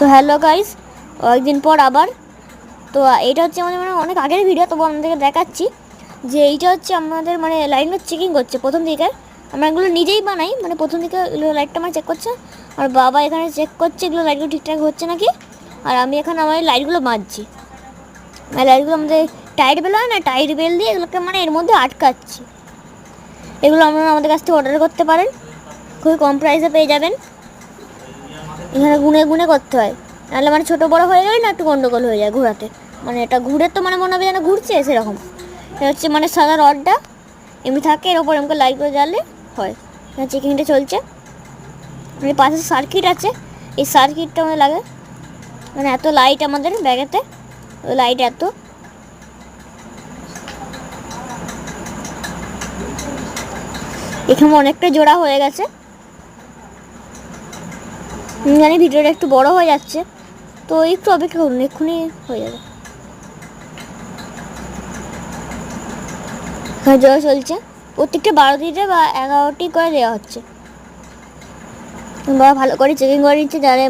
So hello guys, কয়েকদিন পর আবার। তো এইটা হচ্ছে আমাদের মানে অনেক আগের ভিডিও, তবু আপনাদেরকে দেখাচ্ছি যে এইটা হচ্ছে আমাদের মানে লাইটগুলো চেকিং করছে প্রথম দিকে। আমরা এগুলো নিজেই বানাই, মানে প্রথম দিকে এগুলো লাইটটা আমার চেক করছে, আর বাবা এখানে চেক করছে এগুলো লাইটগুলো ঠিকঠাক হচ্ছে নাকি। আর আমি এখানে আমার লাইটগুলো বাঁধছি, মানে লাইটগুলো আমাদের টাইট বেল হয় না, টাইট বেল দিয়ে এগুলোকে মানে এর মধ্যে আটকাচ্ছি। এগুলো আপনারা আমাদের কাছ থেকে অর্ডার করতে পারেন, খুবই কম প্রাইসে পেয়ে যাবেন। এখানে গুনে গুনে করতে হয়, নাহলে মানে ছোটো বড়ো হয়ে গেলে না একটু গন্ডগোল হয়ে যায় ঘোরাতে। মানে এটা ঘুরে তো মানে মনে হবে যেন ঘুরছে সেরকম। এটা হচ্ছে মানে সাদা রডটা এমনি থাকে, এর ওপর এমনি লাইট করে জ্বাললে হয়। চেকিংটা চলছে, মানে পাশে সার্কিট আছে, এই সার্কিটটা আমাদের লাগে। মানে এত লাইট আমাদের ব্যাগেতে, ওই লাইট এত। এখানে অনেকটা জোড়া হয়ে গেছে, জানি ভিডিওটা একটু বড় হয়ে যাচ্ছে, তো একটু অপেক্ষা করুন, এক্ষুনি হয়ে যাবে। হ্যাঁ, জোড়া চলছে, প্রত্যেকটা 12টি বা 11টি করে দেওয়া হচ্ছে। বা ভালো করে চেকিং করে নিচ্ছে যারা